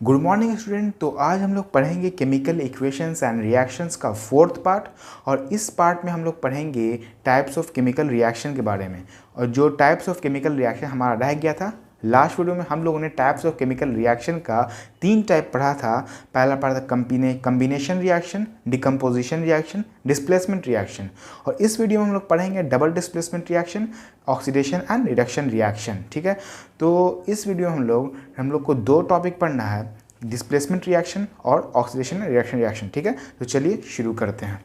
Good morning student. तो आज हम लोग पढ़ेंगे केमिकल इक्वेशंस एंड रिएक्शंस का फोर्थ पार्ट। और इस पार्ट में हम लोग पढ़ेंगे टाइप्स ऑफ केमिकल रिएक्शन के बारे में। और जो टाइप्स ऑफ केमिकल रिएक्शन हमारा रह गया था लास्ट वीडियो में, हम लोगों ने टाइप्स ऑफ केमिकल रिएक्शन का 3 टाइप पढ़ा था। पहला पढ़ा था combination reaction, decomposition reaction, displacement reaction. और इस वीडियो में हम लोग पढ़ेंगे double displacement reaction, oxidation and reduction reaction. ठीक है, तो इस वीडियो में हम लोग को 2 टॉपिक पढ़ना है, डिस्प्लेसमेंट रिएक्शन और ऑक्सीडेशन रिएक्शन। ठीक है, तो चलिए शुरू करते हैं।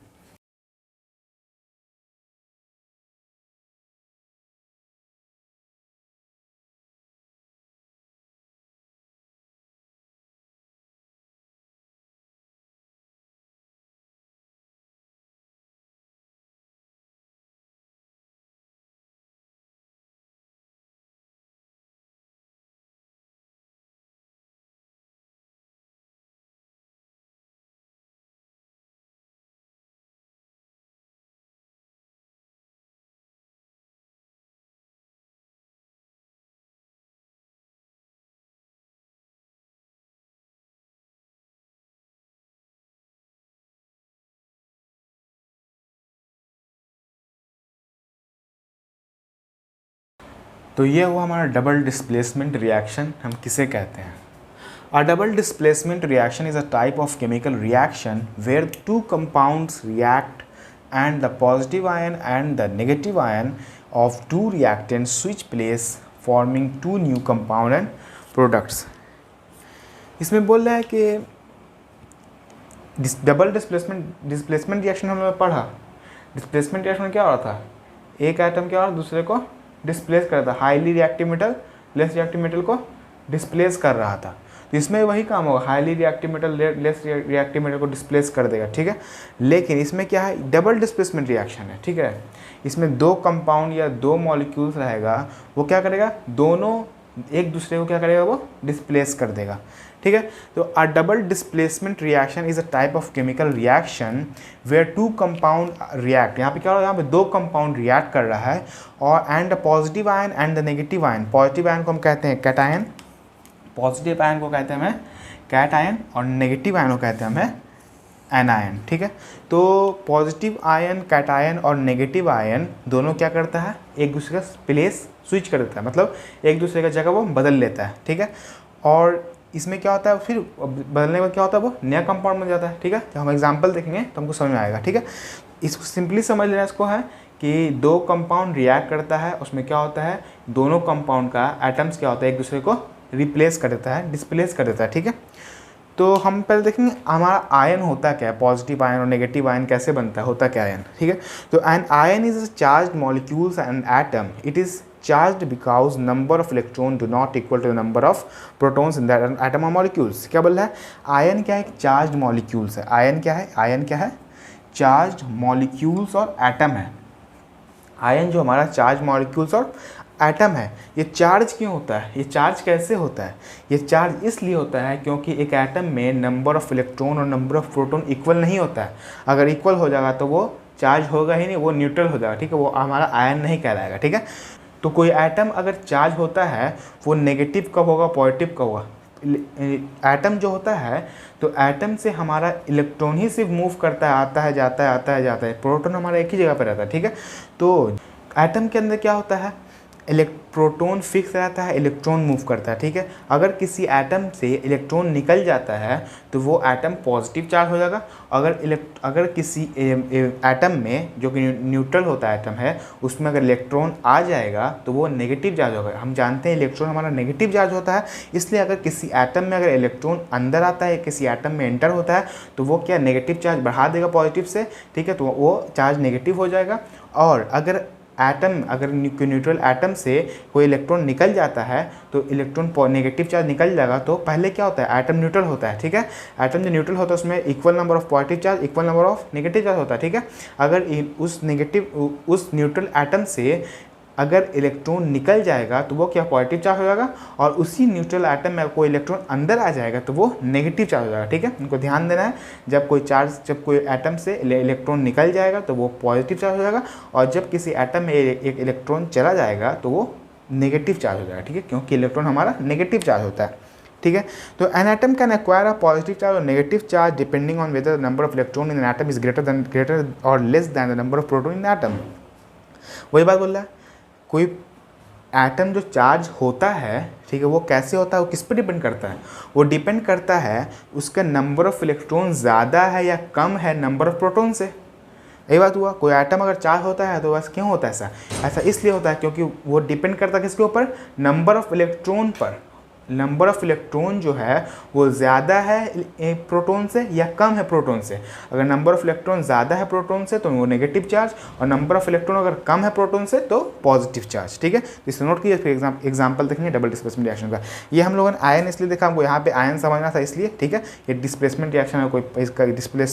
तो ये हुआ हमारा डबल डिस्प्लेसमेंट रिएक्शन। हम किसे कहते हैं? A double displacement reaction is a type of chemical reaction where two compounds react and the positive ion and the negative ion of two reactants switch place forming two new compound and products। इसमें बोल रहा है कि double displacement reaction हम लोगों ने पढ़ा। Displacement reaction में क्या हो रहा था? एक एटम क्या हो रहा दूसरे को डिस्प्लेस कर रहा था। Highly reactive metal less reactive metal को डिस्प्लेस कर रहा था। तो इसमें वही काम होगा, highly reactive metal less reactive metal को डिस्प्लेस कर देगा। ठीक है, लेकिन इसमें क्या है, डबल डिस्प्लेसमेंट रिएक्शन है। ठीक है, इसमें 2 कंपाउंड या 2 मॉलिक्यूल्स रहेगा, वो क्या करेगा, दोनों एक दूसरे को क्या करेगा, वो डिस्प्लेस कर देगा। ठीक है, तो a double displacement reaction is a type of chemical reaction where 2 compound react. यहाँ पे क्या हो रहा है, यहाँ पे 2 कंपाउंड रिएक्ट कर रहा है और and the positive ion and the negative ion. Positive ion को हम कहते हैं कैटायन, पॉजिटिव आयन को कहते हैं हमें कैटायन और नेगेटिव आयन को कहते हैं हमें एनायन। ठीक है, तो पॉजिटिव आयन, कैटायन और नेगेटिव आयन दोनों क्या करता है, एक दूसरे का प्लेस स्विच कर देता है, मतलब एक दूसरे का जगह वो बदल लेता है। ठीक है, और इसमें क्या होता है, फिर बदलने के बाद क्या होता है, वो नया कंपाउंड बन जाता है। ठीक है, तो हम एग्जांपल देखेंगे तो हमको समझ में आएगा। ठीक है, इसको सिंपली समझ लेना इसको है कि 2 कंपाउंड रिएक्ट करता है, उसमें क्या होता है, दोनों कंपाउंड का एटम्स क्या होता है, एक दूसरे को रिप्लेस कर देता है, डिस्प्लेस कर देता है। ठीक है, तो हम पहले देखेंगे हमारा आयन होता क्या है, पॉजिटिव आयन और नेगेटिव आयन कैसे बनता है, होता क्या आयन। ठीक है, तो an ion is a charged molecules and atom. It is charged because number of electron do not equal to the number of protons in that atom or molecules। क्या बोल रहा है, आयन क्या है, चार्ज्ड मॉलिक्यूल्स है। Ion क्या है, ion क्या है, चार्ज्ड मॉलिक्यूल्स और एटम है। आयन जो हमारा चार्ज मॉलिक्यूल्स और एटम है, ये चार्ज क्यों होता है, ये चार्ज कैसे होता है, ये चार्ज इसलिए होता है क्योंकि एक एटम में नंबर ऑफ इलेक्ट्रॉन और नंबर ऑफ प्रोटॉन इक्वल नहीं होता है। अगर इक्वल हो जाएगा तो वो चार्ज होगा ही नहीं, वो न्यूट्रल हो जाएगा। ठीक है, वो हमारा आयन नहीं कहलाएगा। ठीक है, तो कोई एटम अगर चार्ज होता है वो नेगेटिव कब होगा, पॉजिटिव कब होगा। एटम जो होता है, तो एटम से हमारा इलेक्ट्रॉन ही सिर्फ मूव करता है, आता है जाता है, आता है जाता है, प्रोटॉन हमारा एक ही जगह पर रहता है। ठीक है, तो एटम के अंदर क्या होता है, प्रोटॉन फिक्स रहता है, इलेक्ट्रॉन मूव करता है। ठीक है, अगर किसी एटम से इलेक्ट्रॉन निकल जाता है तो वो एटम पॉजिटिव चार्ज हो जाएगा। अगर किसी एटम में जो कि न्यूट्रल होता है एटम है, उसमें अगर इलेक्ट्रॉन आ जाएगा तो वो नेगेटिव चार्ज होगा। हम जानते हैं इलेक्ट्रॉन हमारा नेगेटिव चार्ज होता है, इसलिए अगर किसी एटम में अगर इलेक्ट्रॉन अंदर आता है, किसी एटम में एंटर होता है, तो वो क्या नेगेटिव चार्ज बढ़ा देगा पॉजिटिव से। ठीक है, तो वो चार्ज नेगेटिव हो जाएगा। और अगर न्यूट्रल एटम से कोई इलेक्ट्रॉन निकल जाता है तो इलेक्ट्रॉन नेगेटिव चार्ज निकल जाएगा। तो पहले क्या होता है, एटम न्यूट्रल होता है। ठीक है, एटम जो न्यूट्रल होता है उसमें equal number of positive charge, equal number of negative charge होता है। ठीक है, अगर उस न्यूट्रल एटम से अगर इलेक्ट्रॉन निकल जाएगा तो वो क्या पॉजिटिव चार्ज हो जाएगा, और उसी न्यूट्रल एटम में कोई इलेक्ट्रॉन अंदर आ जाएगा तो वो नेगेटिव चार्ज हो जाएगा। ठीक है, उनको ध्यान देना है, जब कोई एटम से इलेक्ट्रॉन निकल जाएगा तो वो पॉजिटिव चार्ज हो जाएगा, और जब किसी एटम में एक इलेक्ट्रॉन चला जाएगा तो वो नेगेटिव चार्ज हो जाएगा। ठीक है, क्योंकि इलेक्ट्रॉन हमारा नेगेटिव चार्ज होता है। ठीक है। तो an atom can acquire a positive charge और negative charge depending on whether the number of electron in an atom is greater और less than the number of proton in atom. वही बात बोल रहा है, कोई एटम जो चार्ज होता है, ठीक है, वो कैसे होता है, वो किस पर डिपेंड करता है, वो डिपेंड करता है उसका नंबर ऑफ इलेक्ट्रॉन ज़्यादा है या कम है नंबर ऑफ प्रोटॉन से। यही बात हुआ, कोई एटम अगर चार्ज होता है तो बस क्यों होता है ऐसा, ऐसा इसलिए होता है क्योंकि वो डिपेंड करता है किसके ऊपर, नंबर ऑफ इलेक्ट्रॉन पर। नंबर ऑफ इलेक्ट्रॉन जो है वो ज़्यादा है प्रोटॉन से या कम है प्रोटॉन से। अगर नंबर ऑफ इलेक्ट्रॉन ज़्यादा है प्रोटॉन से तो वो नेगेटिव चार्ज, और नंबर ऑफ इलेक्ट्रॉन अगर कम है प्रोटॉन से तो पॉजिटिव चार्ज, ठीक है। तो इसे नोट कीजिए, फिर एग्जाम्पल देखेंगे डबल डिस्प्लेसमेंट रिएक्शन का। ये हम लोगों ने आयन इसलिए देखा, हमको यहाँ पे आयन समझना था इसलिए, ठीक है। ये डिस्प्लेसमेंट रिएक्शन है, कोई इसका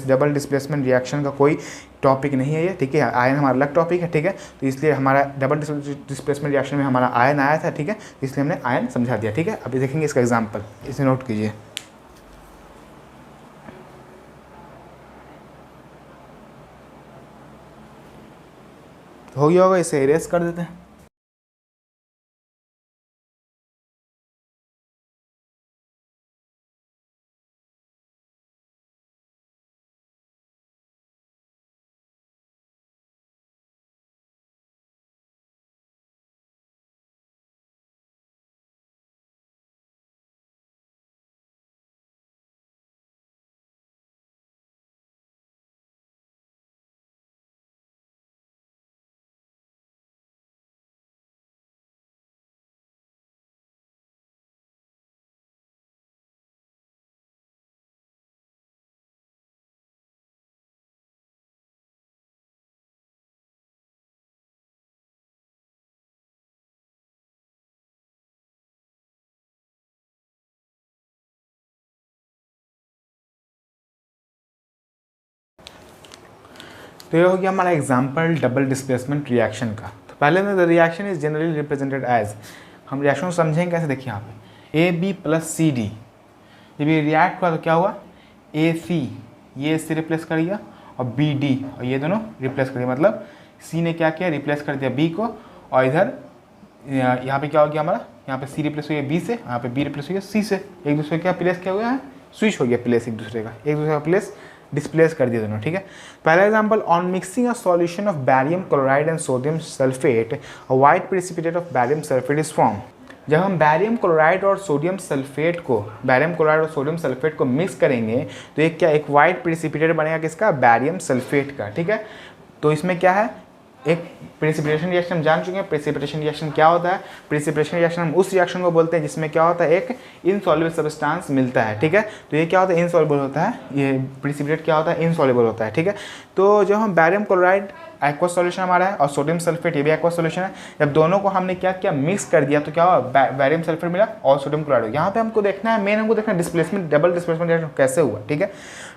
डबल डिस्प्लेसमेंट रिएक्शन का कोई टॉपिक नहीं है ये, ठीक है। आयन हमारा अलग टॉपिक है, ठीक है। तो इसलिए हमारा डबल डिस्प्लेसमेंट रिएक्शन में हमारा आयन आया था, ठीक है, इसलिए हमने आयन समझा दिया, ठीक है। अभी देखेंगे इसका एग्जाम्पल, इसे नोट कीजिए। हो गया होगा, इसे इरेज कर देते हैं। तो ये हो गया हमारा एग्जाम्पल डबल डिस्प्लेसमेंट रिएक्शन का। तो पहले में the reaction is generally represented as, हम रिएक्शन को समझेंगे कैसे, देखिए यहाँ पे A B plus C D, जब ये रिएक्ट हुआ तो क्या हुआ, ए सी ये से रिप्लेस कर दिया और बी डी और ये दोनों रिप्लेस कर दिया, मतलब सी ने क्या किया, रिप्लेस कर दिया बी को, और इधर यहाँ पे क्या हो गया हमारा, यहाँ पे सी रिप्लेस हो गया बी से, यहाँ पे बी रिप्लेस हो गया सी से, एक दूसरे का प्लेस क्या हुआ है, स्विच हो गया प्लेस, एक दूसरे का प्लेस डिस्प्लेस कर दिया दोनों, ठीक है। पहला example, on mixing a solution of barium chloride and sodium sulphate a white precipitate of barium sulphate is form. जब हम बैरियम क्लोराइड और सोडियम सल्फेट को मिक्स करेंगे तो एक क्या, एक वाइट प्रेसिपिटेट बनेगा किसका, बैरियम सल्फेट का, ठीक है। तो इसमें क्या है, एक प्रेसिपिटेशन रिएक्शन हम जान चुके हैं। प्रेसिपिटेशन रिएक्शन क्या होता है, प्रेसिपिटेशन रिएक्शन हम उस रिएक्शन को बोलते हैं जिसमें क्या होता है, एक इनसॉल्युबल सब्सटेंस मिलता है, ठीक है। तो ये क्या होता है, इनसॉल्युबल होता है, ये प्रेसिपिटेट क्या होता है, इनसॉल्युबल होता है, ठीक है। तो जब हम बैरियम क्लोराइड एक्वा सॉल्यूशन हमारा है और सोडियम सल्फेट ये भी एक्वा सॉल्यूशन है, जब दोनों को हमने क्या किया, मिक्स कर दिया तो क्या हुआ, बैरियम सल्फेट मिला और सोडियम क्लोराइड। यहाँ पे हमको देखना है, मेन हमको देखना है डिस्प्लेसमेंट, डबल डिस्प्लेसमेंट रिएक्शन कैसे हुआ, ठीक है।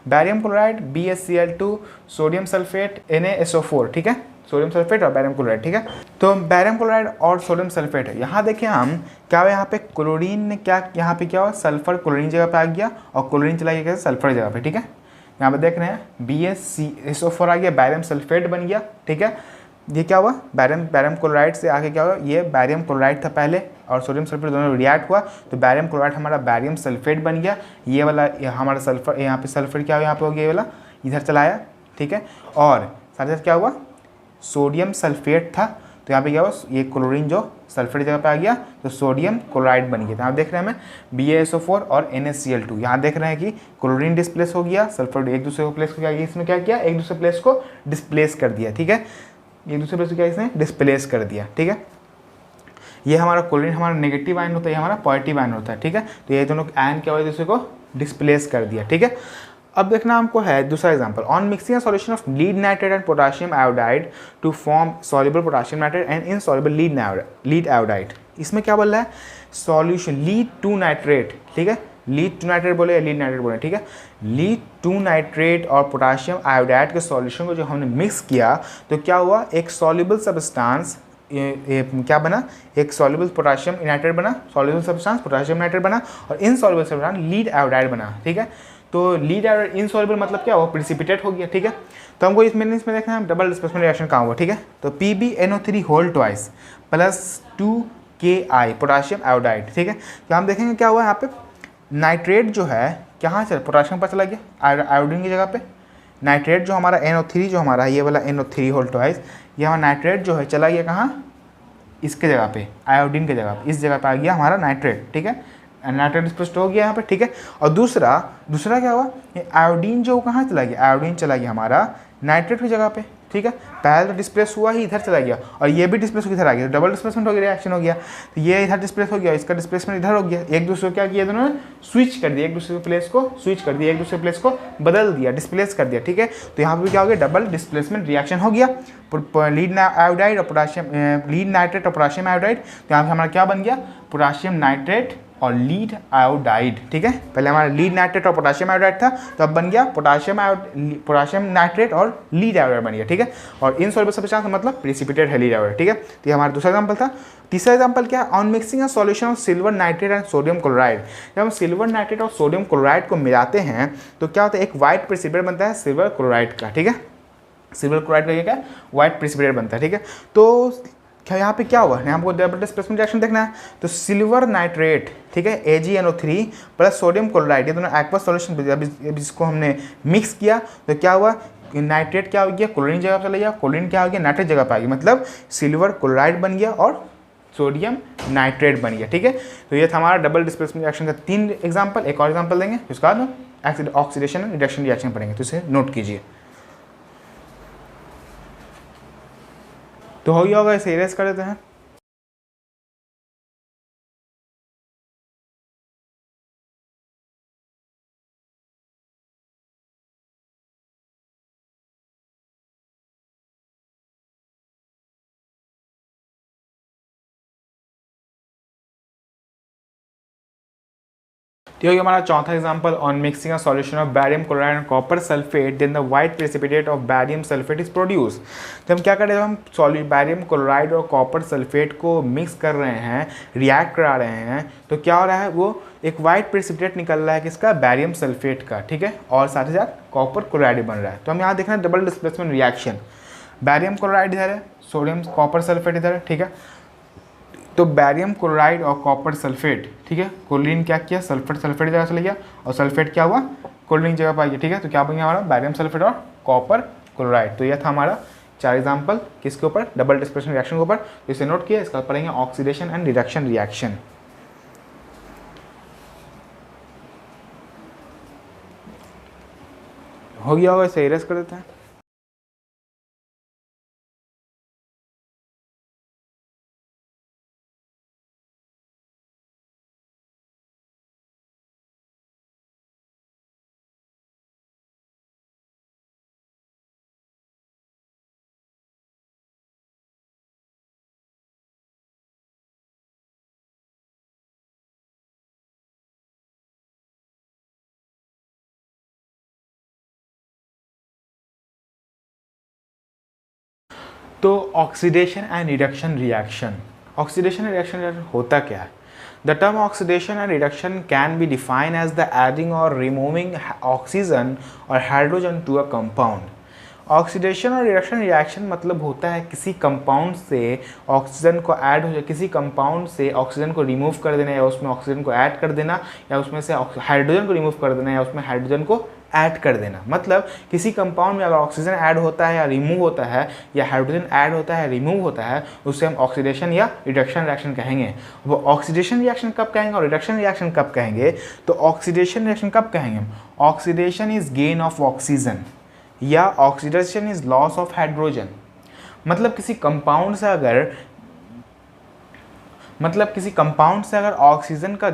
Barium chloride BaCl2, sodium sulphate Na-SO4, ठीक है, सोडियम सल्फेट और बैरियम क्लोराइड, ठीक है। तो बैरियम क्लोराइड और सोडियम सल्फेट है, यहाँ देखिए हम क्या हुआ, यहाँ पे क्लोरीन ने क्या, यहाँ पे क्या हुआ, सल्फर क्लोरीन जगह पे आ गया और क्लोरीन चला गया सल्फर जगह पे, ठीक है। यहाँ पे देख रहे हैं BaCO4 आ गया, बैरियम सल्फेट बन गया, ठीक है। ये क्या हुआ, बैरियम क्लोराइड से आगे क्या हुआ, ये बैरियम क्लोराइड था पहले और सोडियम सल्फेट दोनों रिएक्ट हुआ तो बैरियम क्लोराइड हमारा बैरियम सल्फेट बन गया। ये वाला हमारा सल्फर, यहाँ पे सल्फर क्या हुआ, यहाँ पे हो गया, ये वाला इधर चलाया, ठीक है। और साथ साथ क्या हुआ, सोडियम सल्फेट था तो यहाँ पे क्या हुआ, ये क्लोरीन जो सल्फेट जगह पे आ गया तो सोडियम क्लोराइड बन गया। तो यहाँ देख रहे हैं हमें BaSO4 और NaCl2, यहाँ देख रहे हैं कि क्लोरीन डिस्प्लेस हो गया, सल्फर एक दूसरे को प्लेस किया, इसमें क्या किया, एक दूसरे प्लेस को डिस्प्लेस कर दिया, ठीक है। एक दूसरे प्लेस को क्या इसने डिस्प्लेस कर दिया, ठीक है। ये हमारा क्लोरीन हमारा नेगेटिव आयन होता है, ये हमारा पॉजिटिव आयन होता है, ठीक है। तो ये दोनों आयन क्या हुआ, दूसरे को डिस्प्लेस कर दिया, ठीक है। अब देखना हमको है दूसरा example, on mixing a solution of lead nitrate and potassium iodide to form soluble potassium nitrate and insoluble lead iodide. इसमें क्या बोल रहा है, सॉल्यूशन लीड टू नाइट्रेट, ठीक है, लीड टू नाइट्रेट बोले या लीड नाइट्रेट बोले, ठीक है। लीड टू नाइट्रेट और पोटेशियम आयोडाइड के सॉल्यूशन को जो हमने मिक्स किया तो क्या हुआ, एक सॉल्युबल सब्सटेंस क्या बना, एक सॉल्युबल पोटेशियम नाइट्रेट बना, सॉल्युबल सब्सटेंस पोटेशियम नाइट्रेट बना और इनसॉल्युबल सब्सटेंस लीड आयोडाइड बना, ठीक है। तो लीड आयोडाइड इनसॉल्युबल मतलब क्या, वो प्रेसिपिटेट हो गया, ठीक है। तो हमको इसमें देखना है डबल डिस्प्लेसमेंट रिएक्शन कहाँ हुआ, ठीक है। तो PbNO3 whole twice plus 2Ki potassium iodide, ठीक है। तो हम देखेंगे क्या हुआ यहाँ पे, नाइट्रेट जो है कहाँ चला, पोटाशियम पर चला गया आयोडीन की जगह पे। नाइट्रेट जो हमारा NO3 जो हमारा ये वाला NO3 होल ट्वाइस, ये हमारा नाइट्रेट जो है चला गया कहाँ, इसके जगह पे, आयोडीन के जगह पे, इस जगह पे आ गया हमारा नाइट्रेट, ठीक है, नाइट्रेट डिस्प्लेस्ड हो गया यहाँ पे, ठीक है। और दूसरा क्या हुआ, ये आयोडीन जो कहाँ चला गया, आयोडीन चला गया हमारा नाइट्रेट की जगह पे, ठीक है। पहले तो डिस्प्लेस हुआ ही इधर चला गया और ये भी डिस्प्लेस इधर आ गया, तो डबल डिस्प्लेसमेंट हो गया, रिएक्शन हो गया। तो ये इधर डिस्प्लेस हो गया, इसका डिस्प्लेसमेंट इधर हो गया, एक दूसरे को क्या किया दोनों ने, स्विच कर दिया, एक दूसरे के प्लेस को स्विच कर दिया, एक दूसरे प्लेस को बदल दिया, डिस्प्लेस कर दिया, ठीक है। तो यहाँ पे भी क्या हो गया, डबल डिस्प्लेसमेंट रिएक्शन हो गया। लीड आयोडाइड और पोटाशियम, लीड नाइट्रेट और पोटाशियम आयोडाइड, तो यहाँ पे हमारा क्या बन गया, पोटाशियम नाइट्रेट और लीड आयोडाइड, ठीक है। पहले हमारा लीड नाइट्रेट और पोटाशियम आयोडाइड था, तो अब बन गया पोटाशियम नाइट्रेट और लीड आयोडाइड बन गया, ठीक है। और इनसॉल्युबल सब्सटेंस मतलब प्रेसिपिटेट है लीड आयोडाइड, ठीक है। तो ये हमारा दूसरा एग्जांपल था। तीसरा एग्जांपल क्या है, on mixing a solution of silver nitrate and sodium chloride. जब हम सिल्वर नाइट्रेट और सोडियम क्लोराइड को मिलाते हैं तो क्या होता है, एक व्हाइट प्रेसिपिटेट बनता है सिल्वर क्लोराइड का, ठीक है। सिल्वर क्लोराइड का ये क्या, व्हाइट प्रेसिपिटेट बनता है, ठीक है। तो क्या यहाँ पे क्या हुआ, यहाँ पर डबल डिस्प्लेसमेंट रिएक्शन देखना है, तो सिल्वर नाइट्रेट, ठीक है, AgNO3 प्लस सोडियम क्लोराइड, ये दोनों एक्वस सॉल्यूशन, अब इसको हमने मिक्स किया तो क्या हुआ, नाइट्रेट क्या हो गया, क्लोरीन जगह पर चला गया, क्लोरीन क्या हो गया, नाइट्रेट जगह पर आ गया, मतलब सिल्वर क्लोराइड बन गया और सोडियम नाइट्रेट बन गया, ठीक है। तो ये था हमारा डबल डिस्प्लेसमेंट रिएक्शन का 3 एग्जाम्पल। एक और एग्जाम्पल देंगे, उसके बाद ऑक्सीडेशन एंड रिडक्शन रिएक्शन पढ़ेंगे, तो इसे नोट कीजिए। तो हो गया होगा, इसे इरेज कर देते हैं। तो ये हमारा चौथा example, on mixing a solution of barium chloride and copper sulphate then the white precipitate of barium sulphate is produce. तो हम क्या कर रहे हैं, हम बैरियम क्लोराइड और कॉपर सल्फेट को मिक्स कर रहे हैं, रिएक्ट करा रहे हैं, तो क्या हो रहा है, वो एक व्हाइट प्रेसिपिटेट निकल रहा है किसका, बैरियम सल्फेट का, ठीक है, और साथ ही साथ कॉपर क्लोराइड बन रहा है। तो हम यहाँ देख रहे हैं double displacement reaction, barium chloride इधर है, सोडियम कॉपर सल्फेट इधर है, ठीक है। तो बैरियम क्लोराइड और कॉपर सल्फेट, ठीक है, क्लोरीन क्या किया, सल्फेट जगह चले गया और सल्फेट क्या हुआ, क्लोरीन जगह पर आ गया, ठीक है। तो क्या बन गया हमारा, बैरियम सल्फेट और कॉपर क्लोराइड। तो यह था हमारा 4 एग्जाम्पल किसके ऊपर, डबल डिस्प्लेसमेंट रिएक्शन के ऊपर। तो इसे नोट किया, इसका बाद पढ़ेंगे ऑक्सीडेशन एंड रिडक्शन रिएक्शन। हो गया होगा, इसे इरेज कर देते हैं। तो oxidation and reduction reaction, oxidation and reduction होता क्या है? The term oxidation and reduction can be define as the adding और रिमूविंग ऑक्सीजन और hydrogen to a compound. Oxidation और रिडक्शन रिएक्शन मतलब होता है किसी कंपाउंड से ऑक्सीजन को ऐड हो, किसी कंपाउंड से ऑक्सीजन को रिमूव कर देना या उसमें ऑक्सीजन को ऐड कर देना, या उसमें से हाइड्रोजन को रिमूव कर देना या उसमें हाइड्रोजन को ऐड कर देना। मतलब किसी कंपाउंड में अगर ऑक्सीजन ऐड होता है या रिमूव होता है, या हाइड्रोजन ऐड होता है रिमूव होता है, उससे हम ऑक्सीडेशन या रिडक्शन रिएक्शन कहेंगे। वो ऑक्सीडेशन रिएक्शन कब कहेंगे और रिडक्शन रिएक्शन कब कहेंगे? तो ऑक्सीडेशन रिएक्शन कब कहेंगे हम? Oxidation is gain of oxygen या oxidation is loss of hydrogen. मतलब किसी कंपाउंड से अगर ऑक्सीजन का,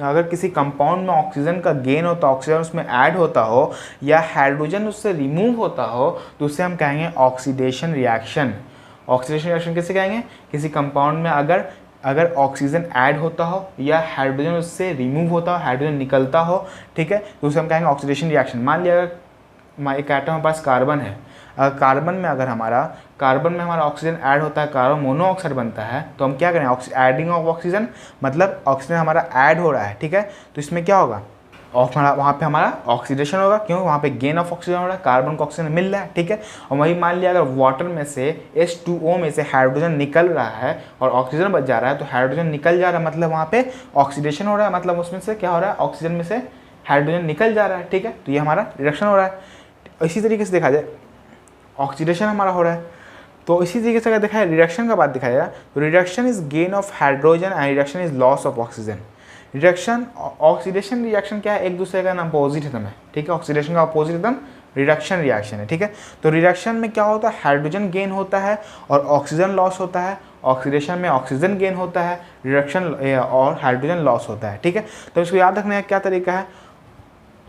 अगर किसी कंपाउंड में ऑक्सीजन का गेन होता, ऑक्सीजन उसमें ऐड होता हो या हाइड्रोजन उससे रिमूव होता हो, तो उससे हम कहेंगे ऑक्सीडेशन रिएक्शन। ऑक्सीडेशन रिएक्शन किसे कहेंगे? किसी कंपाउंड में अगर ऑक्सीजन ऐड होता हो या हाइड्रोजन उससे रिमूव होता हो, हाइड्रोजन निकलता हो, ठीक है, तो उसे हम कहेंगे ऑक्सीडेशन रिएक्शन। मान लिया एक एटम हमारे पास कार्बन है, कार्बन में हमारा ऑक्सीजन ऐड होता है, कार्बन मोनोऑक्साइड बनता है, तो हम क्या करें? एडिंग ऑफ ऑक्सीजन, मतलब ऑक्सीजन हमारा ऐड हो रहा है, ठीक है, तो इसमें क्या होगा? वहाँ पे हमारा ऑक्सीडेशन होगा, क्यों, वहाँ पे गेन ऑफ ऑक्सीजन हो रहा है, कार्बन को ऑक्सीजन मिल रहा है, ठीक है। और वही मान लिया अगर वाटर में से H2O में से हाइड्रोजन निकल रहा है और ऑक्सीजन बच जा रहा है, तो हाइड्रोजन निकल जा रहा है मतलब वहाँ पे ऑक्सीडेशन हो रहा है, मतलब उसमें से क्या हो रहा है, ऑक्सीजन में से हाइड्रोजन निकल जा रहा है, ठीक है। तो ये हमारा रिडक्शन हो रहा है। इसी तरीके से देखा जाए ऑक्सीडेशन हमारा हो रहा है, तो इसी तरीके से अगर देखा है रिडक्शन का बात दिखाया जाए तो reduction is gain of hydrogen and reduction is loss of oxygen. Reduction oxidation reaction क्या है, एक दूसरे का अपोजिट है, ठीक है। ऑक्सीडेशन का अपोजिट एकदम रिडक्शन रिएक्शन है, ठीक है। तो रिडक्शन में क्या होता है, हाइड्रोजन गेन होता है और ऑक्सीजन लॉस होता है। ऑक्सीडेशन में ऑक्सीजन गेन होता है, रिडक्शन और हाइड्रोजन लॉस होता है, ठीक है। तो इसको याद रखने का क्या तरीका है,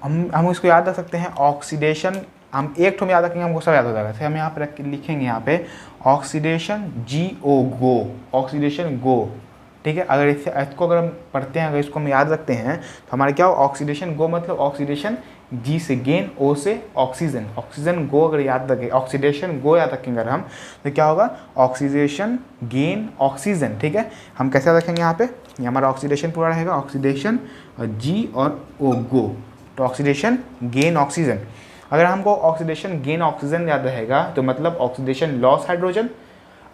हम इसको याद रख सकते हैं ऑक्सीडेशन, हम एक ठो में याद रखेंगे हमको सब याद हो जाएगा। हम यहाँ पे लिखेंगे यहाँ पे ऑक्सीडेशन GO गो, ऑक्सीडेशन गो, ठीक है। अगर इसको अगर हम पढ़ते हैं, अगर इसको हम याद रखते हैं तो हमारे क्या हो, ऑक्सीडेशन गो मतलब ऑक्सीडेशन G से गेन, O से ऑक्सीजन, ऑक्सीजन गो अगर याद रखें, ऑक्सीडेशन गो याद रखेंगे अगर हम, तो क्या होगा, ऑक्सीडेशन गेन ऑक्सीजन, ठीक है। हम कैसे याद रखेंगे यहाँ पे, ये हमारा ऑक्सीडेशन पूरा रहेगा, ऑक्सीडेशन G और O गो, तो ऑक्सीडेशन गेन ऑक्सीजन। अगर हमको ऑक्सीडेशन गेन ऑक्सीजन याद रहेगा तो मतलब ऑक्सीडेशन लॉस हाइड्रोजन,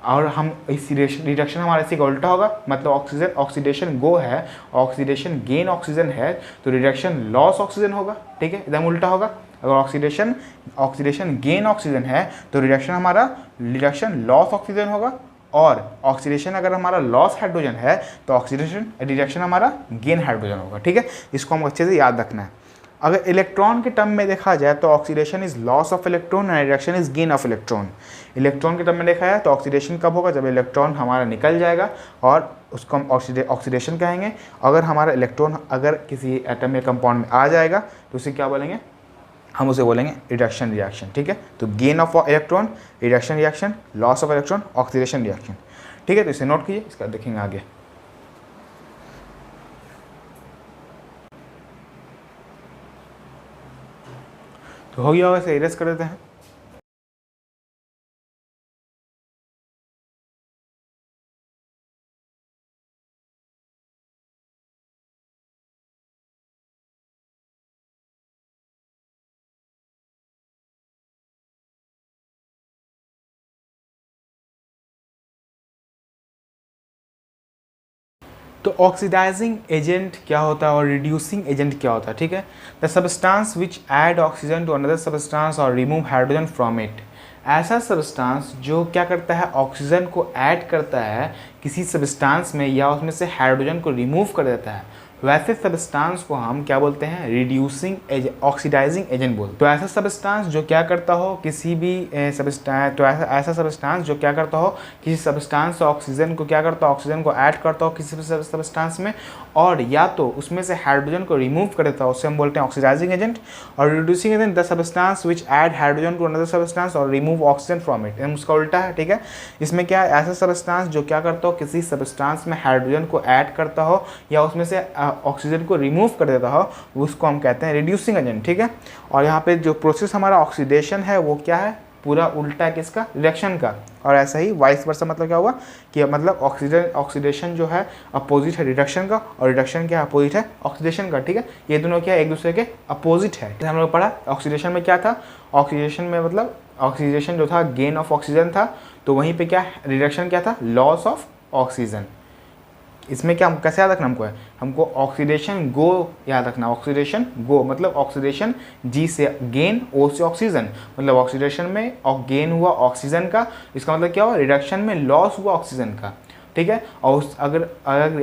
और हम इस रिडक्शन हमारा इसी का उल्टा होगा, मतलब ऑक्सीजन ऑक्सीडेशन गो है, ऑक्सीडेशन गेन ऑक्सीजन है, तो रिडक्शन लॉस ऑक्सीजन होगा, ठीक है, एकदम उल्टा होगा। अगर ऑक्सीडेशन गेन ऑक्सीजन है तो रिडक्शन हमारा रिडक्शन लॉस ऑक्सीजन होगा, और ऑक्सीडेशन अगर हमारा लॉस हाइड्रोजन है तो ऑक्सीडेशन रिडक्शन हमारा गेन हाइड्रोजन होगा, ठीक है। इसको हमको अच्छे से याद रखना है। अगर इलेक्ट्रॉन के टर्म में देखा जाए तो oxidation is loss of electron and reduction is gain of electron. Electron के टर्म में देखा जाए तो ऑक्सीडेशन कब होगा, जब इलेक्ट्रॉन हमारा निकल जाएगा और उसको हम ऑक्सीडेशन कहेंगे। अगर हमारा इलेक्ट्रॉन अगर किसी एटम या कंपाउंड में आ जाएगा तो उसे क्या बोलेंगे, हम उसे बोलेंगे रिडक्शन रिएक्शन, ठीक है। तो gain of electron, reduction reaction, loss of electron, oxidation reaction, ठीक है। तो इसे नोट कीजिए, इसका देखेंगे आगे। तो हो गया होगा, इसे इरेज कर देते हैं। तो ऑक्सीडाइजिंग एजेंट क्या होता है और रिड्यूसिंग एजेंट क्या होता है, ठीक है। The substance which add oxygen to another substance और रिमूव हाइड्रोजन फ्रॉम इट। ऐसा सब्सटेंस जो क्या करता है, ऑक्सीजन को ऐड करता है किसी सब्सटेंस में या उसमें से हाइड्रोजन को रिमूव कर देता है, वैसे सब्सटेंस को हम क्या बोलते हैं, रिड्यूसिंग ऑक्सीडाइजिंग एजेंट बोलते हैं। तो ऐसा सब्सटेंस जो क्या करता हो किसी भी सब्सटेंस, तो ऐसा सब्सटेंस जो क्या करता हो किसी सब्सटेंस ऑक्सीजन को क्या करता हो, ऑक्सीजन को ऐड करता हो किसी सब्सटेंस में, और या तो उसमें से हाइड्रोजन को रिमूव कर देता हो, उससे हम बोलते हैं ऑक्सीडाइजिंग एजेंट। और reducing agent the substance which add hydrogen to another substance और रिमूव ऑक्सीजन फ्रॉम इट, उसका उल्टा है, ठीक है। इसमें क्या है, ऐसा सब्सटेंस जो क्या करता हो किसी सब्सटेंस में हाइड्रोजन को ऐड करता हो या उसमें से ऑक्सीजन को रिमूव कर देता हो, उसको हम कहते हैं रिड्यूसिंग एजेंट, ठीक है। और यहाँ पे जो प्रोसेस हमारा ऑक्सीडेशन है वो क्या है, पूरा उल्टा है किसका, रिडक्शन का। और ऐसा ही वाइस वर्सा, मतलब क्या हुआ कि मतलब ऑक्सीडेशन जो है अपोजिट है रिडक्शन का, और रिडक्शन क्या अपोजिट है ऑक्सीडेशन का, ठीक है। ये दोनों क्या एक दूसरे के अपोजिट है। हम लोग पढ़ा ऑक्सीडेशन में क्या था, ऑक्सीडेशन में मतलब ऑक्सीडेशन जो था गेन ऑफ ऑक्सीजन था, तो वहीं पे क्या रिडक्शन क्या था, लॉस ऑफ ऑक्सीजन। इसमें क्या हम कैसे याद रखना हमको है, हमको ऑक्सीडेशन गो याद रखना, ऑक्सीडेशन गो मतलब ऑक्सीडेशन G से गेन, O से ऑक्सीजन, मतलब ऑक्सीडेशन में गेन हुआ ऑक्सीजन का, इसका मतलब क्या हुआ, रिडक्शन में लॉस हुआ ऑक्सीजन का, ठीक है। और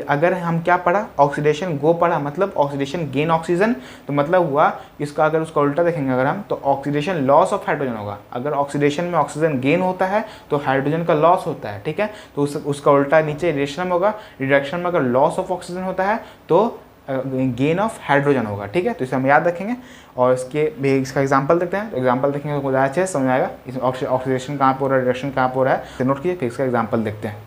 अगर हम क्या पढ़ा, ऑक्सीडेशन गो पढ़ा मतलब ऑक्सीडेशन गेन ऑक्सीजन, तो मतलब हुआ इसका अगर उसका उल्टा देखेंगे अगर हम, तो ऑक्सीडेशन लॉस ऑफ हाइड्रोजन होगा। अगर ऑक्सीडेशन में ऑक्सीजन गेन होता है तो हाइड्रोजन का लॉस होता है, ठीक है। तो उसका उल्टा नीचे रिडक्शन में होगा, रिडक्शन में अगर लॉस ऑफ ऑक्सीजन होता है तो गेन ऑफ हाइड्रोजन होगा, ठीक है। तो इसे हम याद रखेंगे। और इसका एग्जांपल देखते हैं, तो एग्जांपल देखेंगे तो ज़्यादा अच्छे से समझ आएगा ऑक्सीडेशन कहाँ पर हो रहा है, रिडक्शन कहाँ पर हो रहा है, नोट कीजिए, फिर इसका एग्जांपल देखते हैं।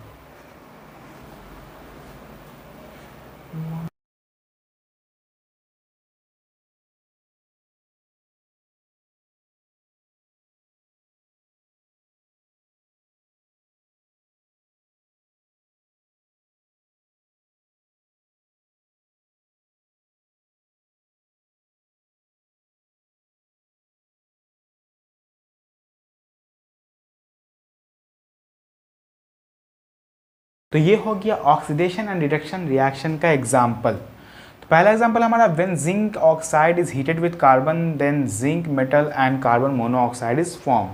तो ये हो गया ऑक्सीडेशन एंड रिडक्शन रिएक्शन का एग्जाम्पल। तो पहला एग्जाम्पल हमारा when zinc oxide is heated with carbon then zinc metal and carbon monoxide is form.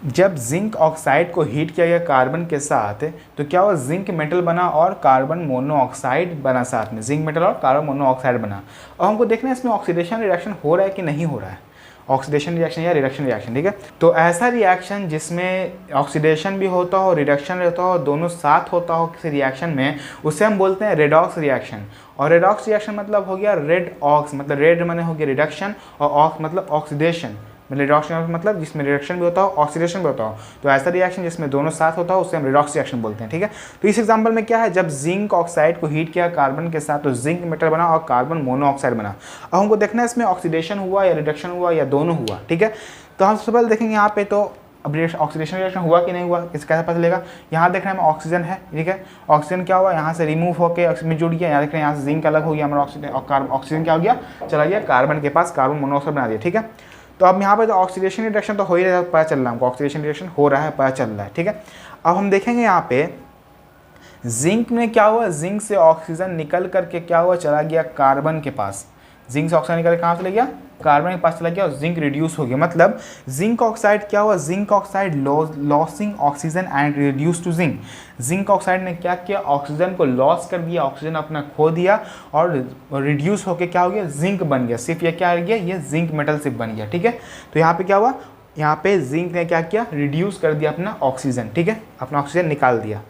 जब जिंक ऑक्साइड को हीट किया गया कार्बन के साथ तो क्या हुआ, जिंक मेटल बना और कार्बन मोनोऑक्साइड बना, साथ में जिंक मेटल और कार्बन मोनोऑक्साइड बना। और हमको देखना है इसमें ऑक्सीडेशन रिएक्शन हो रहा है कि नहीं हो रहा है, ऑक्सीडेशन रिएक्शन या रिडक्शन रिएक्शन, ठीक है। तो ऐसा रिएक्शन जिसमें ऑक्सीडेशन भी होता हो, रिडक्शन रहता हो, दोनों साथ होता हो किसी रिएक्शन में, उसे हम बोलते हैं रेडॉक्स रिएक्शन। और रेडॉक्स रिएक्शन मतलब हो गया रेड ऑक्स, मतलब रेड माने हो गया रिडक्शन और ऑक्स मतलब ऑक्सीडेशन, रिडक्शन मतलब जिसमें रिडक्शन भी होता हो ऑक्सीडेशन भी होता हो। तो ऐसा रिएक्शन जिसमें दोनों साथ होता हो उसे हम रिडॉक्स रिएक्शन बोलते हैं, ठीक है। तो इस एग्जांपल में क्या है, जब जिंक ऑक्साइड को हीट किया कार्बन के साथ तो जिंक मेटल बना और कार्बन मोनोऑक्साइड बना। अब हमको देखना है इसमें ऑक्सीडेशन हुआ या रिडक्शन हुआ या दोनों हुआ, ठीक है। तो हम सबसे पहले देखेंगे यहाँ पे तो अब ऑक्सीडेशन रिएक्शन हुआ कि नहीं हुआ, किस कैसे पता चलेगा। यहाँ देख रहे हैं हम ऑक्सीजन है, ठीक है। ऑक्सीजन क्या हुआ, यहाँ से रिमूव होकर ऑक्सीजन में जुड़ गया। यहाँ देख रहे हैं यहाँ से जिंक अलग हो गया हमारा, ऑक्सीजन क्या हो गया, चला गया कार्बन के पास, कार्बन मोनोऑक्साइड बना दिया, ठीक है। तो अब यहाँ पे तो ऑक्सीडेशन रिडक्शन तो हो ही रहा है, पता चल रहा है हमको ऑक्सीडेशन रिडक्शन हो रहा है, पता चल रहा है, ठीक है। अब हम देखेंगे यहाँ पे जिंक में क्या हुआ, जिंक से ऑक्सीजन निकल करके क्या हुआ, चला गया कार्बन के पास। जिंक से ऑक्सीजन निकल कहाँ चला गया, कार्बन के पास चला गया और जिंक रिड्यूस हो गया। मतलब जिंक ऑक्साइड क्या हुआ, zinc oxide losing oxygen and reduce to zinc. Zinc oxide ने क्या किया, ऑक्सीजन को लॉस कर दिया, ऑक्सीजन अपना खो दिया और रिड्यूस होकर क्या हो गया, जिंक बन गया। सिर्फ ये क्या आ गया, ये जिंक मेटल सिर्फ बन गया, ठीक है। तो यहाँ पे क्या हुआ, यहाँ पे जिंक ने क्या किया, रिड्यूस कर दिया अपना ऑक्सीजन, ठीक है, अपना ऑक्सीजन निकाल दिया।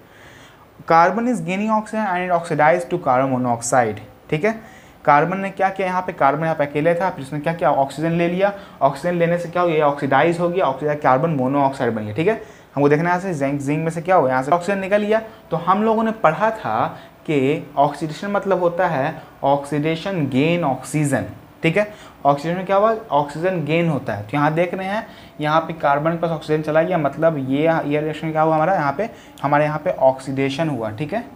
Carbon is gaining oxygen and it oxidise to carbon monoxide, ठीक है। कार्बन ने क्या किया, यहाँ पे कार्बन यहाँ पे अकेले था, फिर उसने क्या किया, ऑक्सीजन ले लिया। ऑक्सीजन लेने से क्या हो गया, ऑक्सीडाइज हो गया, ऑक्सीडाइज कार्बन मोनोऑक्साइड बन गया, ठीक है। हमको देखना है यहाँ से जिंक में से क्या हो, यहाँ से ऑक्सीजन निकल लिया। तो हम लोगों ने पढ़ा था कि ऑक्सीडेशन मतलब होता है ऑक्सीडेशन गेन ऑक्सीजन, ठीक है। ऑक्सीजन में क्या हुआ, ऑक्सीजन गेन होता है। तो यहाँ देख रहे हैं, यहाँ पे कार्बन के पास ऑक्सीजन चला गया, मतलब ये रिएक्शन क्या हुआ हमारा, हमारे यहाँ पे ऑक्सीडेशन हुआ, ठीक है।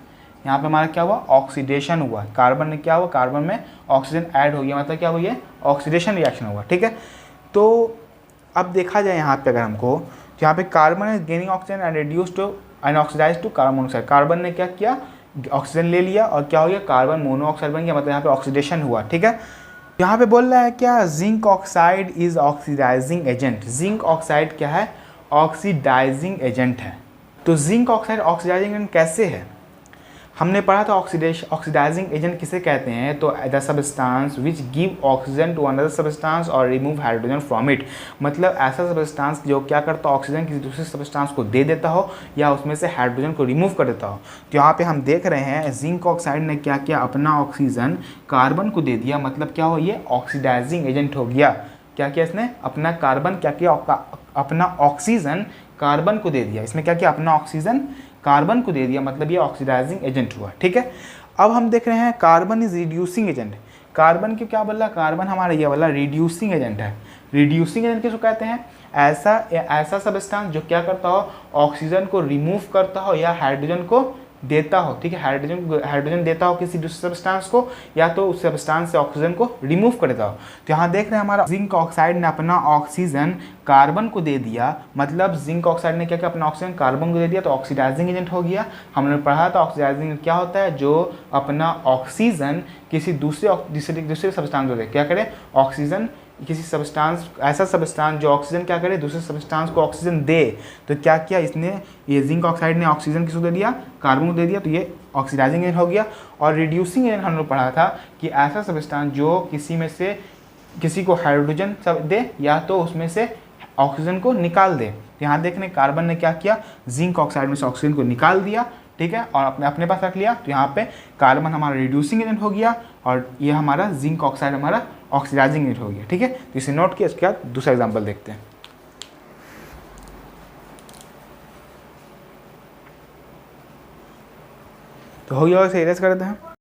यहाँ पे हमारा क्या हुआ, ऑक्सीडेशन हुआ। कार्बन ने क्या हुआ, कार्बन में ऑक्सीजन ऐड हो गया, मतलब क्या हुआ, ये ऑक्सीडेशन रिएक्शन हुआ, ठीक है। तो अब देखा जाए यहाँ पे अगर हमको, तो यहाँ पे carbon is gaining oxygen and reduce to and oxidise to carbon monoxide. Carbon ने क्या किया, ऑक्सीजन ले लिया और क्या हो गया, कार्बन मोनोऑक्साइड बन गया, मतलब यहाँ पे ऑक्सीडेशन हुआ, ठीक है। यहाँ पे बोल रहा है क्या, zinc oxide is oxidising agent. Zinc oxide क्या है, ऑक्सीडाइजिंग एजेंट है। तो जिंक ऑक्साइड ऑक्सीडाइजिंग एजेंट कैसे है, हमने पढ़ा था ऑक्सीडाइजिंग एजेंट किसे कहते हैं, तो the substance which give oxygen to another substance और रिमूव हाइड्रोजन फ्रॉम इट। मतलब ऐसा सब्सटेंस जो क्या करता हो, ऑक्सीजन किसी दूसरे सब्सटेंस को दे देता हो या उसमें से हाइड्रोजन को रिमूव कर देता हो। तो यहाँ पे हम देख रहे हैं जिंक ऑक्साइड ने क्या किया, अपना ऑक्सीजन कार्बन को दे दिया, मतलब क्या हो, ये ऑक्सीडाइजिंग एजेंट हो गया। क्या किया इसने, अपना कार्बन क्या किया, अपना ऑक्सीजन कार्बन को दे दिया। इसमें क्या किया, अपना ऑक्सीजन कार्बन को दे दिया, मतलब ये ऑक्सीडाइजिंग एजेंट हुआ, ठीक है। अब हम देख रहे हैं carbon is reducing agent. Carbon की क्या बोला, कार्बन हमारा ये वाला रिड्यूसिंग एजेंट है। रिड्यूसिंग एजेंट किसको कहते हैं, ऐसा सब्सटेंस जो क्या करता हो, ऑक्सीजन को रिमूव करता हो या हाइड्रोजन को देता हो, ठीक है। हाइड्रोजन देता हो किसी दूसरे सब्सटेंस को या तो उस सब्सटेंस से ऑक्सीजन को रिमूव कर देता हो। तो यहाँ देख रहे हैं हमारा जिंक ऑक्साइड ने अपना ऑक्सीजन कार्बन को दे दिया, मतलब जिंक ऑक्साइड ने क्या किया, अपना ऑक्सीजन कार्बन को दे दिया, तो ऑक्सीडाइजिंग एजेंट हो गया। हमने पढ़ा था ऑक्सीडाइजिंग एजेंट क्या होता है, जो अपना ऑक्सीजन किसी दूसरे सब्सटेंस को दे, क्या करे, ऑक्सीजन किसी सब्सटेंस, ऐसा सब्सटेंस जो ऑक्सीजन क्या करे, दूसरे सब्सटेंस को ऑक्सीजन दे। तो क्या किया इसने, ये जिंक ऑक्साइड ने ऑक्सीजन किसको दे दिया, कार्बन को दे दिया, तो ये ऑक्सीडाइजिंग एजेंट हो गया। और रिड्यूसिंग एजेंट हम लोग पढ़ा था कि ऐसा सब्सटेंस जो किसी में से किसी को हाइड्रोजन दे या तो उसमें से ऑक्सीजन को निकाल दे। तो यहाँ देखने कार्बन ने क्या किया, जिंक ऑक्साइड में से ऑक्सीजन को निकाल दिया, ठीक है, और अपने पास रख लिया। तो यहाँ पे कार्बन हमारा रिड्यूसिंग एजेंट हो गया और ये हमारा जिंक ऑक्साइड हमारा ऑक्सीडाइजिंग एजेंट हो गया, ठीक है। तो इसे नोट किया। इसके बाद दूसरा एग्जांपल देखते हैं। तो हो गया, इसे इरेज कर देते हैं।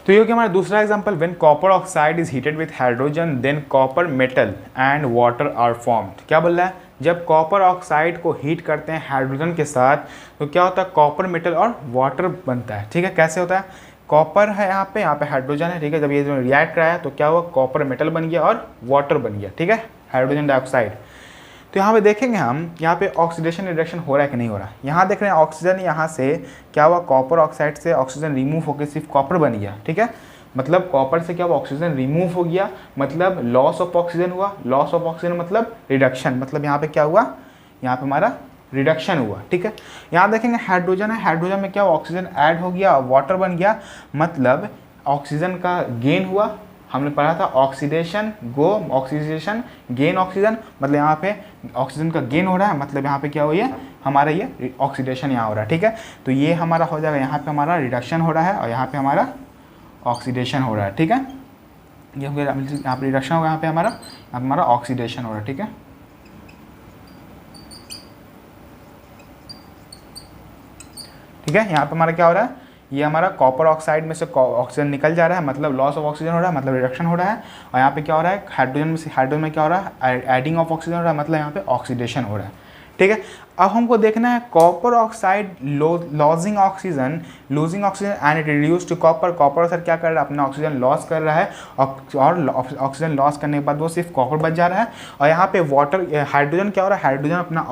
तो ये हो गया हमारा दूसरा example, when copper oxide is heated with hydrogen then copper metal and water are formed. क्या बोल रहा है, जब कॉपर ऑक्साइड को हीट करते हैं हाइड्रोजन के साथ तो क्या होता है, कॉपर मेटल और वाटर बनता है। ठीक है, कैसे होता है, कॉपर है यहाँ पे हाइड्रोजन है। ठीक है, जब ये जो रिएक्ट कराया तो क्या हुआ, कॉपर मेटल बन गया और वाटर बन गया। ठीक है, हाइड्रोजन डाइऑक्साइड। तो यहाँ पे देखेंगे हम, यहाँ पे ऑक्सीडेशन रिडक्शन हो रहा है कि नहीं हो रहा। यहाँ देख रहे हैं ऑक्सीजन, यहाँ से क्या हुआ, कॉपर ऑक्साइड से ऑक्सीजन रिमूव होकर सिर्फ कॉपर बन गया। ठीक है, मतलब कॉपर से क्या हुआ, ऑक्सीजन रिमूव हो गया, मतलब लॉस ऑफ ऑक्सीजन हुआ। लॉस ऑफ ऑक्सीजन मतलब रिडक्शन, मतलब यहाँ पे क्या हुआ, यहाँ पे हमारा रिडक्शन हुआ। ठीक है, यहाँ देखेंगे हाइड्रोजन है, हाइड्रोजन में क्या हुआ, ऑक्सीजन ऐड हो गया, वाटर बन गया, मतलब ऑक्सीजन का गेन हुआ। हमने पढ़ा था ऑक्सीडेशन ऑक्सीडेशन गेन ऑक्सीजन, मतलब यहाँ पे ऑक्सीजन का गेन हो रहा है, मतलब यहाँ पे क्या हो, ये हमारा ये ऑक्सीडेशन यहाँ हो रहा है। ठीक है, तो ये हमारा हो जाएगा, यहाँ पे हमारा रिडक्शन हो रहा है और यहाँ पे हमारा ऑक्सीडेशन हो रहा है। ठीक है, ये यहाँ पे रिडक्शन होगा, यहाँ पे हमारा ऑक्सीडेशन हो रहा है। ठीक है, ठीक है, यहाँ पे हमारा क्या हो रहा है, ये हमारा कॉपर ऑक्साइड में से ऑक्सीजन निकल जा रहा है, मतलब लॉस ऑफ ऑक्सीजन हो रहा है, मतलब रिडक्शन हो रहा है। और यहाँ पे क्या हो रहा है, हाइड्रोजन में क्या हो रहा है, एडिंग ऑफ ऑक्सीजन हो रहा है, मतलब यहाँ पे ऑक्सीडेशन हो रहा है। ठीक है, अब हमको देखना है copper oxide losing oxygen and it reduce to copper. Copper sir क्या कर रहा है, अपना ऑक्सीजन लॉस कर रहा है और ऑक्सीजन लॉस करने के बाद वो सिर्फ कॉपर बच जा रहा है। और यहाँ पे वाटर हाइड्रोजन क्या हो रहा है,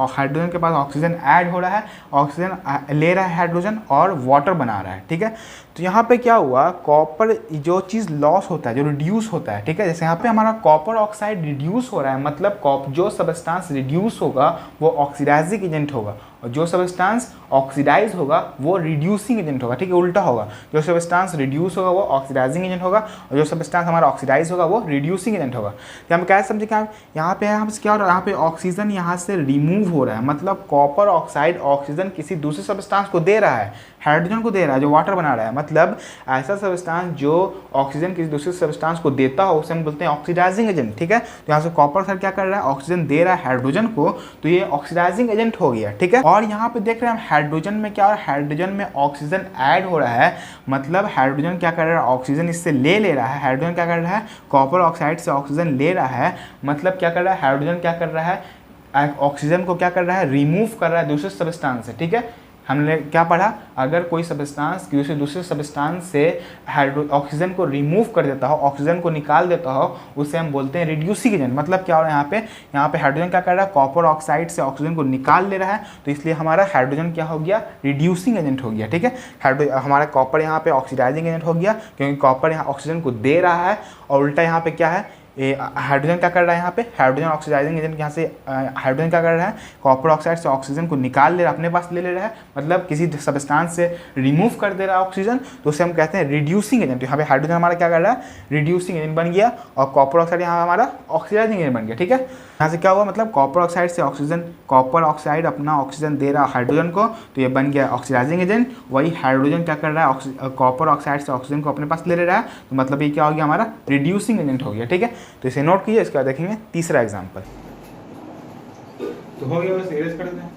हाइड्रोजन के पास ऑक्सीजन ऐड हो रहा है, ऑक्सीजन ले रहा है हाइड्रोजन और वाटर बना रहा है। ठीक है, तो यहाँ पे क्या हुआ, कॉपर जो चीज़ लॉस होता है, जो रिड्यूस होता है, ठीक है, जैसे यहाँ पे हमारा कॉपर ऑक्साइड रिड्यूस हो रहा है, मतलब जो सबस्टांस रिड्यूस होगा वो ऑक्सीडाइजिंग एजेंट होगा, और जो सबस्टांस ऑक्सीडाइज होगा वो रिड्यूसिंग एजेंट होगा। ठीक है, उल्टा होगा, जो सबस्टांस रिड्यूस होगा वो ऑक्सीडाइजिंग एजेंट होगा और जो सबस्टांस हमारा ऑक्सीडाइज होगा वो रिड्यूसिंग एजेंट होगा। तो हम क्या समझे, क्या यहाँ पे क्या हो रहा है, यहाँ पे ऑक्सीजन यहाँ से रिमूव हो रहा है, मतलब कॉपर ऑक्साइड ऑक्सीजन किसी दूसरे सबस्टांस को दे रहा है, हाइड्रोजन को दे रहा है जो वाटर बना रहा है, मतलब ऐसा सबस्टांस जो ऑक्सीजन किसी दूसरे सबस्टांस को देता हो उसे हम बोलते हैं ऑक्सीडाइजिंग एजेंट। ठीक है, तो यहाँ से कॉपर सर क्या कर रहा है, ऑक्सीजन दे रहा है हाइड्रोजन को, तो ये ऑक्सीडाइजिंग एजेंट हो गया। ठीक है, और यहाँ पे देख रहे हैं हम हाइड्रोजन में क्या हो रहा है, हाइड्रोजन में ऑक्सीजन ऐड हो रहा है, मतलब हाइड्रोजन क्या कर रहा है, ऑक्सीजन इससे ले रहा है, हाइड्रोजन क्या कर रहा है, कॉपर ऑक्साइड से ऑक्सीजन ले रहा है, मतलब क्या कर रहा है, हाइड्रोजन क्या कर रहा है, ऑक्सीजन को क्या कर रहा है, रिमूव कर रहा है दूसरे सबस्टांस से। ठीक है, हमने क्या पढ़ा, अगर कोई सबस्टांस किसी दूसरे सबस्टांस से ऑक्सीजन को रिमूव कर देता हो, ऑक्सीजन को निकाल देता हो, उसे हम बोलते हैं रिड्यूसिंग एजेंट। मतलब क्या हो रहा है, यहाँ पे हाइड्रोजन क्या कर रहा है, कॉपर ऑक्साइड से ऑक्सीजन को निकाल ले रहा है, तो इसलिए हमारा हाइड्रोजन क्या हो गया, रिड्यूसिंग एजेंट हो गया। ठीक है, हमारा कॉपर यहाँ पे ऑक्सीडाइजिंग एजेंट हो गया, क्योंकि कॉपर यहाँ ऑक्सीजन को दे रहा है, और उल्टा यहाँ पे क्या है, हाइड्रोजन क्या कर रहा है, यहाँ पे हाइड्रोजन ऑक्सीडाइजिंग एजेंट, यहाँ से हाइड्रोजन क्या कर रहा है, कॉपर ऑक्साइड से ऑक्सीजन को निकाल ले रहा है, अपने पास ले रहा है, मतलब किसी सबस्टांस से रिमूव कर दे रहा है ऑक्सीजन, तो उसे हम कहते हैं रिड्यूसिंग एजेंट। यहाँ पे हाइड्रोजन हमारा क्या कर रहा है, रिड्यूसिंग एजेंट बन गया, और कॉपर ऑक्साइड यहाँ हमारा ऑक्सीडाइजिंग एजेंट बन गया। ठीक है, यहाँ से क्या हुआ, मतलब कॉपर ऑक्साइड से कॉपर ऑक्साइड अपना ऑक्सीजन दे रहा है हाइड्रोजन को, तो ये बन गया ऑक्सीडाइजिंग एजेंट। वही हाइड्रोजन क्या कर रहा है, कॉपर ऑक्साइड से ऑक्सीजन को अपने पास ले रहा है, तो मतलब ये क्या हो गया, हमारा रिड्यूसिंग एजेंट हो गया। ठीक है, तो इसे नोट कीजिए। इसका देखेंगे तीसरा एग्जांपल, तो हो गया, बस इरेज कर देते हैं।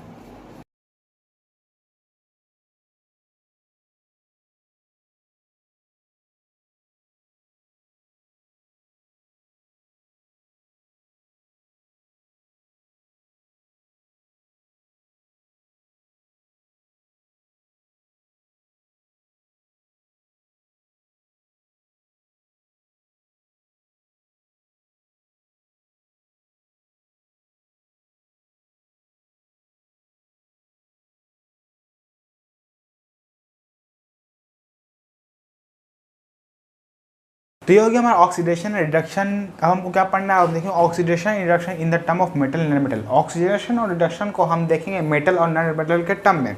तो ये हो गया हमारा ऑक्सीडेशन रिडक्शन। अब हमको क्या पढ़ना है, अब देखेंगे oxidation reduction in the term of metal non metal. Oxidation और रिडक्शन को हम देखेंगे मेटल और नॉन मेटल के टर्म में।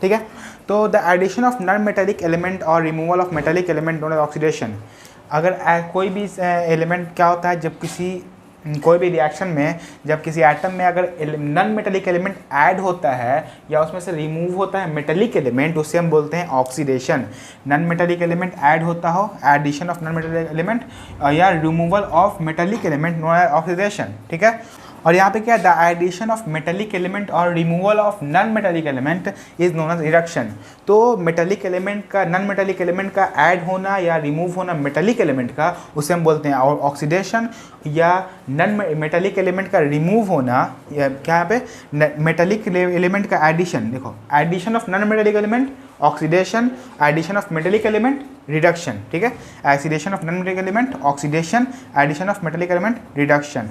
ठीक है, तो the addition of non metallic element और removal of metallic element known as oxidation. अगर कोई भी एलिमेंट क्या होता है, जब कोई भी रिएक्शन में जब किसी एटम में अगर नॉन मेटेलिक एलिमेंट ऐड होता है या उसमें से रिमूव होता है मेटेलिक एलिमेंट, उसे हम बोलते हैं oxidation. Non metallic element add होता हो, addition of non metallic element, या removal of metallic element known as oxidation. ठीक है, और यहाँ पे क्या है, the addition of metallic element और removal of non metallic element is known as reduction. तो मेटेलिक एलिमेंट का, नॉन मेटेलिक एलिमेंट का ऐड होना या रिमूव होना मेटेलिक एलिमेंट का, उसे हम बोलते हैं और ऑक्सीडेशन या नॉन मेटेलिक एलिमेंट का रिमूव होना, या क्या यहाँ पे मेटेलिक एलिमेंट का एडिशन, देखो addition of non metallic element oxidation, addition of metallic element reduction, ठीक है, oxidation of non metallic element oxidation, addition of metallic element reduction.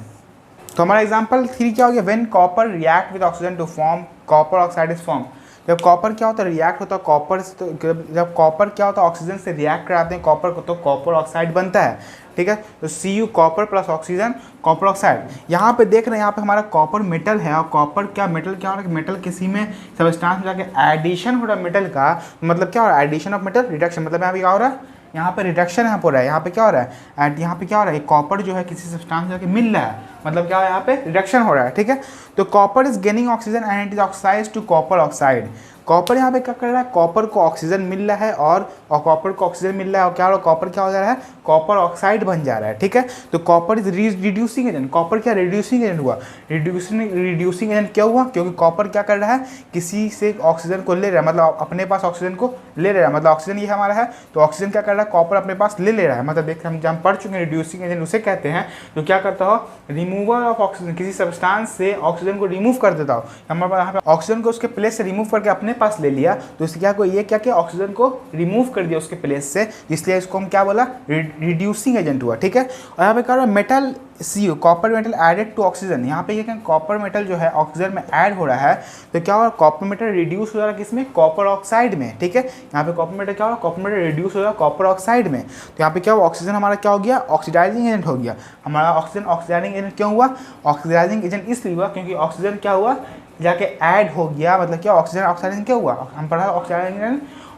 तो हमारा एग्जांपल 3 क्या हो गया, when copper react with oxygen to form copper oxide is form. जब copper क्या होता है, रिएक्ट होता है कॉपर से, तो जब कॉपर क्या होता है, ऑक्सीजन से रिएक्ट कराते हैं कॉपर को, तो कॉपर ऑक्साइड बनता है, ठीक है। तो Cu copper plus oxygen copper oxide. यहाँ पे देख रहे हैं, यहाँ पे हमारा कॉपर मेटल है और कॉपर क्या मेटल क्या हो रहा है, मेटल किसी में सबस्टांस में जाके एडिशन हो रहा है मेटल का, मतलब क्या हो रहा है, एडिशन ऑफ मेटल रिडक्शन, मतलब यहाँ पे क्या हो रहा है, यहाँ पे रिडक्शन यहाँ पर है, यहाँ पे क्या हो रहा है, यहाँ पे क्या हो रहा है, कॉपर जो है किसी सब्सटेंस में जाके मिल रहा है, मतलब क्या है, यहाँ पे रिडक्शन हो रहा है, ठीक है। तो copper is gaining oxygen and it is oxide to copper oxide. Copper यहाँ पे क्या कर रहा है, कॉपर को ऑक्सीजन मिल रहा है और कॉपर को ऑक्सीजन मिल रहा है और क्या हो रहा है, कॉपर क्या हो जा रहा है, कॉपर ऑक्साइड बन जा रहा है, ठीक है। तो copper is reducing agent, copper क्या रिड्यूसिंग एजेंट हुआ, रिड्यूसिंग एजेंट क्या हुआ, क्योंकि कॉपर क्या कर रहा है, किसी से ऑक्सीजन को ले रहा है, मतलब अपने पास ऑक्सीजन को ले रहा है, मतलब ऑक्सीजन ये हमारा है, तो ऑक्सीजन क्या कर रहा है, कॉपर अपने पास ले रहा है, मतलब देखिए हम पढ़ चुके हैं रिड्यूसिंग एजेंट उसे कहते हैं तो क्या करता हो, रिमूवल ऑफ ऑक्सीजन, किसी सब्सटेंस से ऑक्सीजन को रिमूव कर देता हो, हमारे यहाँ पे ऑक्सीजन को उसके प्लेस से रिमूव करके अपने पास ले लिया, तो इससे क्या को ये क्या किया, ऑक्सीजन को रिमूव कर दिया उसके प्लेस से, इसलिए इसको हम क्या बोला, रिड्यूसिंग एजेंट हुआ, ठीक है। और यहाँ पे क्या हो रहा है, metal Cu copper metal added to oxygen, यहाँ पे ये क्या कॉपर मेटल जो है ऑक्सीजन में ऐड हो रहा है, तो क्या हो रहा है, कॉपर मेटल रिड्यूस हो रहा है किसमें, कॉपर ऑक्साइड में, ठीक है। यहाँ पे कॉपर मेटल क्या हो रहा है, कॉपर मेटल रिड्यूस हो रहा है कॉपर ऑक्साइड में, तो यहाँ पे क्या हुआ, ऑक्सीजन हमारा क्या हो गया, ऑक्सीडाइजिंग एजेंट हो गया, हमारा ऑक्सीजन ऑक्सीडाइजिंग एजेंट क्यों हुआ, ऑक्सीडाइजिंग एजेंट इसलिए हुआ क्योंकि ऑक्सीजन क्या हुआ, जाके ऐड हो गया, मतलब क्या ऑक्सीजन ऑक्सीडाइजिंग क्या हुआ, हम पढ़ा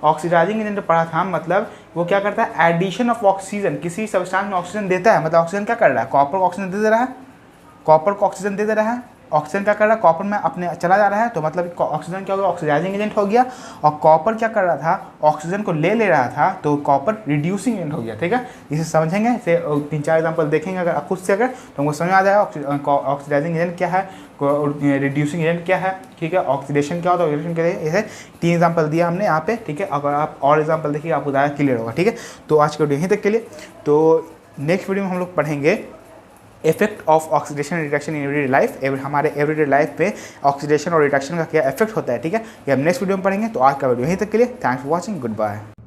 ऑक्सीडाइजिंग एजेंट पढ़ा था, मतलब वो क्या करता है, एडिशन ऑफ ऑक्सीजन, किसी सब्सटेंस में ऑक्सीजन देता है, मतलब ऑक्सीजन क्या कर रहा है, कॉपर को ऑक्सीजन दे रहा है, कॉपर को ऑक्सीजन दे रहा है, ऑक्सीजन क्या कर रहा है, कॉपर में अपने चला जा रहा है, तो मतलब ऑक्सीजन क्या हो गया, ऑक्सीडाइजिंग एजेंट हो गया, और कॉपर क्या कर रहा था, ऑक्सीजन को ले रहा था, तो कॉपर रिड्यूसिंग एजेंट हो गया, ठीक है। इसे समझेंगे, इसे 3-4 एग्जांपल देखेंगे अगर खुद से, अगर तो हमको समझ आ जाएगा ऑक्सीडाइजिंग एजेंट क्या है, रिड्यूसिंग एजेंट क्या है, ठीक है, ऑक्सीडेशन क्या होता है, ऑक्सीडेशन के लिए इसे 3 एग्जांपल दिया हमने यहाँ पे, ठीक है। अगर आप और एग्जांपल देखिए आपको ज़्यादा क्लियर होगा, ठीक है। तो आज के वीडियो यहीं तक के लिए, तो नेक्स्ट वीडियो में हम लोग पढ़ेंगे effect of oxidation and reduction in everyday life, हमारे एवरीडे लाइफ पे ऑक्सीडेशन और रिडक्शन का क्या इफेक्ट होता है, ठीक है। ये हम नेक्स्ट वीडियो में पढ़ेंगे। तो आज का वीडियो यहीं तक के लिए, thanks for watching, good bye.